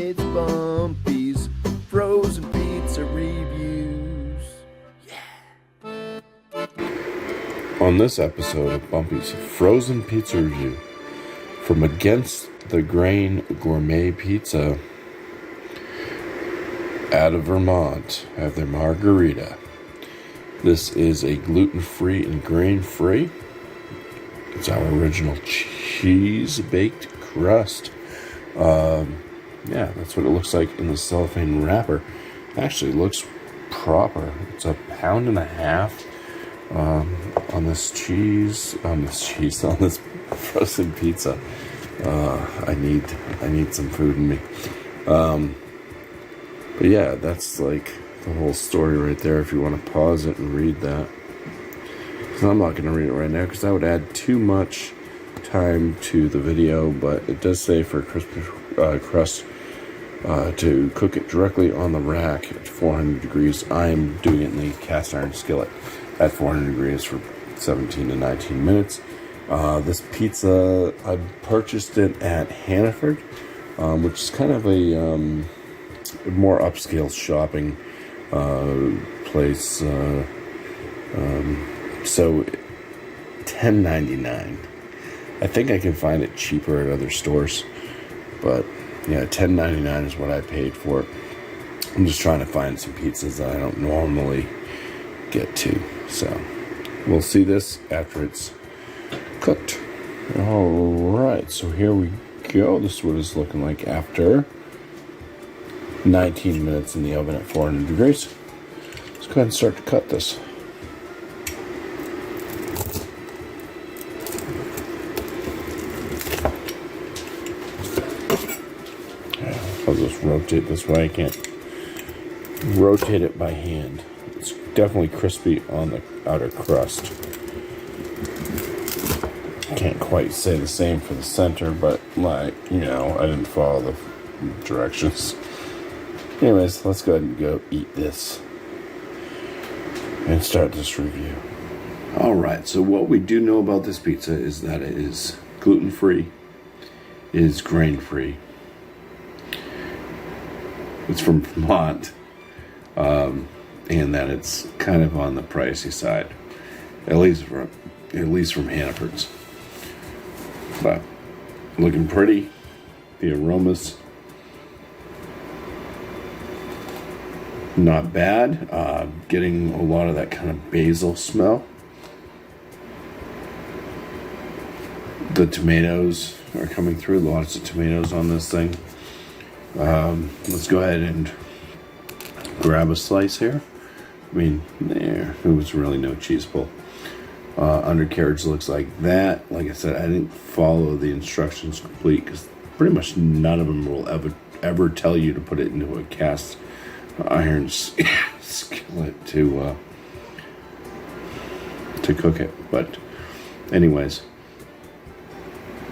It's BuMpY-'s frozen pizza reviews. Yeah. On this episode of BuMpY-'s frozen pizza review from Against the Grain Gourmet Pizza out of Vermont, I have their Margherita. This is a gluten-free and grain-free. It's our original cheese-baked crust. Yeah, that's what it looks like in the cellophane wrapper. Actually, it looks proper. It's a pound and a half on this frozen pizza. I need some food in me. But yeah, that's like the whole story right there. If you want to pause it and read that, because I'm not going to read it right now because that would add too much time to the video. But it does say for crispy crust to cook it directly on the rack at 400 degrees. I am doing it in the cast iron skillet at 400 degrees for 17 to 19 minutes. This pizza, I purchased it at Hannaford, which is kind of a more upscale shopping place. So $10.99. I think I can find it cheaper at other stores, but yeah, $10.99 is what I paid for it. I'm just trying to find some pizzas that I don't normally get to. So we'll see this after it's cooked. Alright, so here we go. This is what it's looking like after 19 minutes in the oven at 400 degrees. Let's go ahead and start to cut this. I'll just rotate this way. I can't rotate it by hand. It's definitely crispy on the outer crust. Can't quite say the same for the center, but I didn't follow the directions. Anyways, let's go ahead and go eat this and start this review. Alright, so what we do know about this pizza is that it is gluten-free, it is grain-free. It's from Vermont, and that it's kind of on the pricey side, at least from Hannaford's. But looking pretty, the aromas not bad. Getting a lot of that kind of basil smell. The tomatoes are coming through. Lots of tomatoes on this thing. Let's go ahead and grab a slice here. There was really no cheese pull. Undercarriage looks like that. Like I said, I didn't follow the instructions complete because pretty much none of them will ever tell you to put it into a cast iron skillet to cook it. But anyways,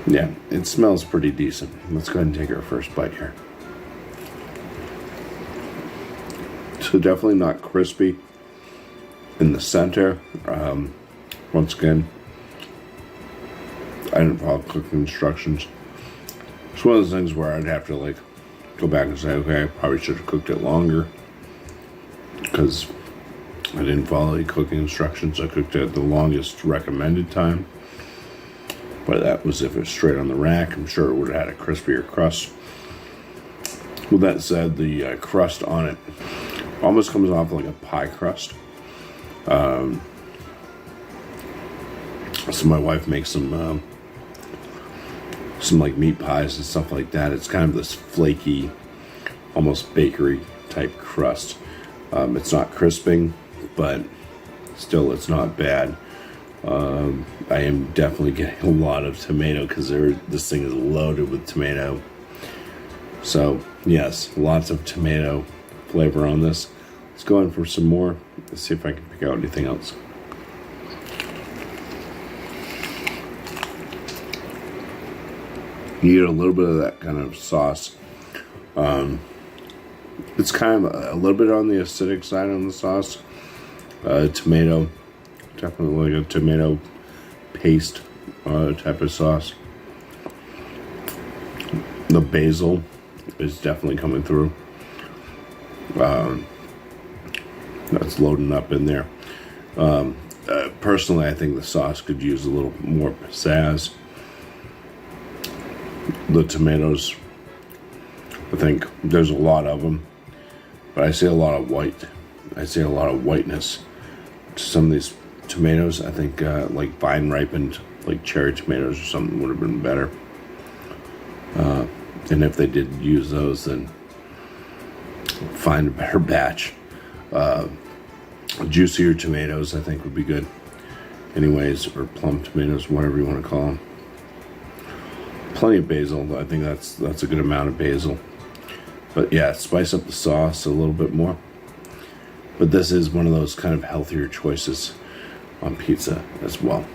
yeah, it smells pretty decent. Let's go ahead and take our first bite here. So definitely not crispy in the center. Once again, I didn't follow cooking instructions. It's one of those things where I'd have to go back and say, okay, I probably should have cooked it longer because I didn't follow the cooking instructions. I cooked it at the longest recommended time, but that was if it was straight on the rack. I'm sure it would have had a crispier crust. With that said, the crust on it almost comes off like a pie crust. So my wife makes some like meat pies and stuff like that. It's kind of this flaky, almost bakery type crust. It's not crisping, but still it's not bad. I am definitely getting a lot of tomato because this thing is loaded with tomato. So yes, lots of tomato flavor on this. Let's go in for some more. Let's see if I can pick out anything else. You get a little bit of that kind of sauce. It's kind of a little bit on the acidic side on the sauce. Tomato, definitely like a tomato paste type of sauce. The basil is definitely coming through. That's loading up in there. Personally, I think the sauce could use a little more pizzazz. The tomatoes, I think there's a lot of them, but I see a lot of white. I see a lot of whiteness to some of these tomatoes. I think like vine ripened, like cherry tomatoes or something would have been better. And if they did use those, then find a better batch. Juicier tomatoes, I think, would be good. Anyways, or plum tomatoes, whatever you want to call them. Plenty of basil. I think that's a good amount of basil. But yeah, spice up the sauce a little bit more. But this is one of those kind of healthier choices on pizza as well.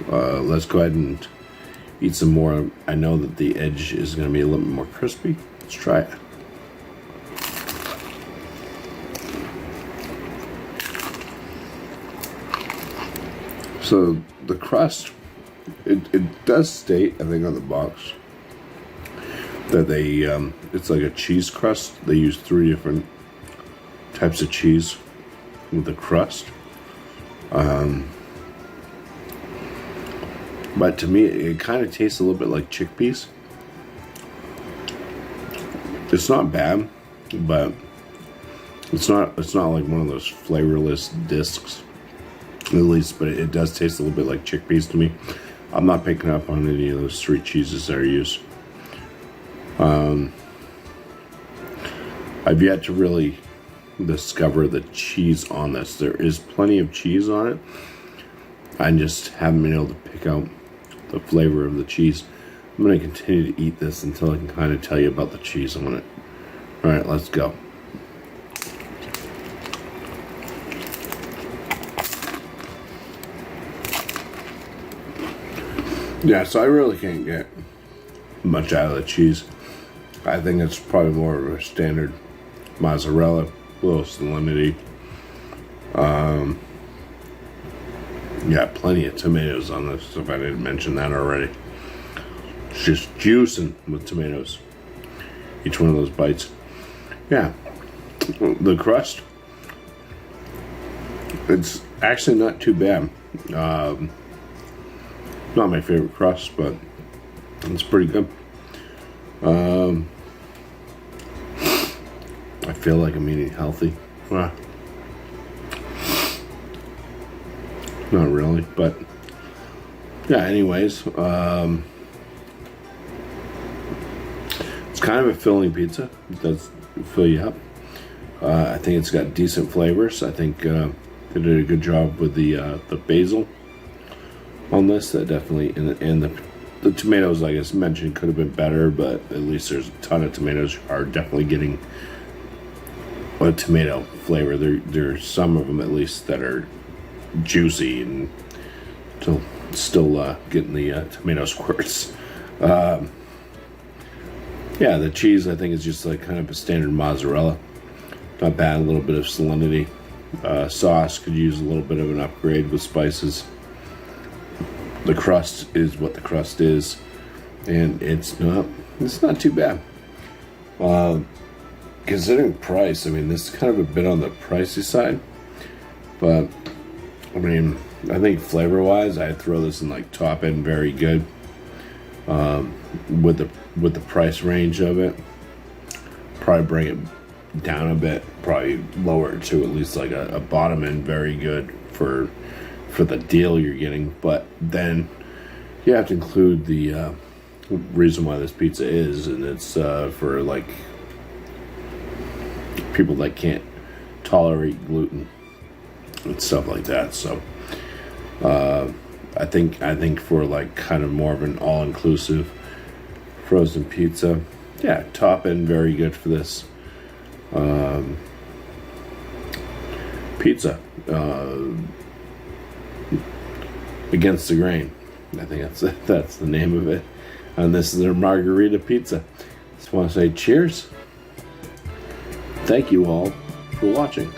Let's go ahead and eat some more. I know that the edge is going to be a little bit more crispy. Let's try it. So the crust, it does state, I think on the box, that they it's like a cheese crust. They use 3 different types of cheese with the crust. But to me, it kind of tastes a little bit like chickpeas. It's not bad, but it's not like one of those flavorless discs, at least. But it does taste a little bit like chickpeas to me. I'm not picking up on any of those 3 cheeses that are used. I've yet to really discover the cheese on this. There is plenty of cheese on it. I just haven't been able to pick out the flavor of the cheese. I'm going to continue to eat this until I can kind of tell you about the cheese on it. Alright, let's go. Yeah, so I really can't get much out of the cheese. I think it's probably more of a standard mozzarella, a little salinity. Yeah, plenty of tomatoes on this, if I didn't mention that already. It's just juicing with tomatoes. Each one of those bites. Yeah. The crust, it's actually not too bad. Not my favorite crust, but it's pretty good. I feel like I'm eating healthy. Not really, but yeah, anyways, it's kind of a filling pizza. It does fill you up. I think it's got decent flavors. I think they did a good job with the basil on this. That definitely, and the tomatoes, like I mentioned, could have been better, but at least there's a ton of tomatoes are definitely getting a tomato flavor. There's some of them at least that are juicy and still getting the tomato squirts. Yeah, the cheese I think is just like kind of a standard mozzarella. Not bad, a little bit of salinity. Sauce could use a little bit of an upgrade with spices. The crust is what the crust is, and it's not too bad. Considering price, I mean, this is kind of a bit on the pricey side, but I mean, I think flavor-wise, I'd throw this in like top end, very good. With the price range of it, probably bring it down a bit, probably lower to at least like a bottom end, very good for the deal you're getting. But then you have to include the reason why this pizza is, and it's for like people that can't tolerate gluten and stuff like that. So I think for like kind of more of an all-inclusive frozen pizza, yeah, top end very good for this pizza. Against the grain, I think that's the name of it. And this is their Margherita pizza. Just want to say cheers. Thank you all for watching.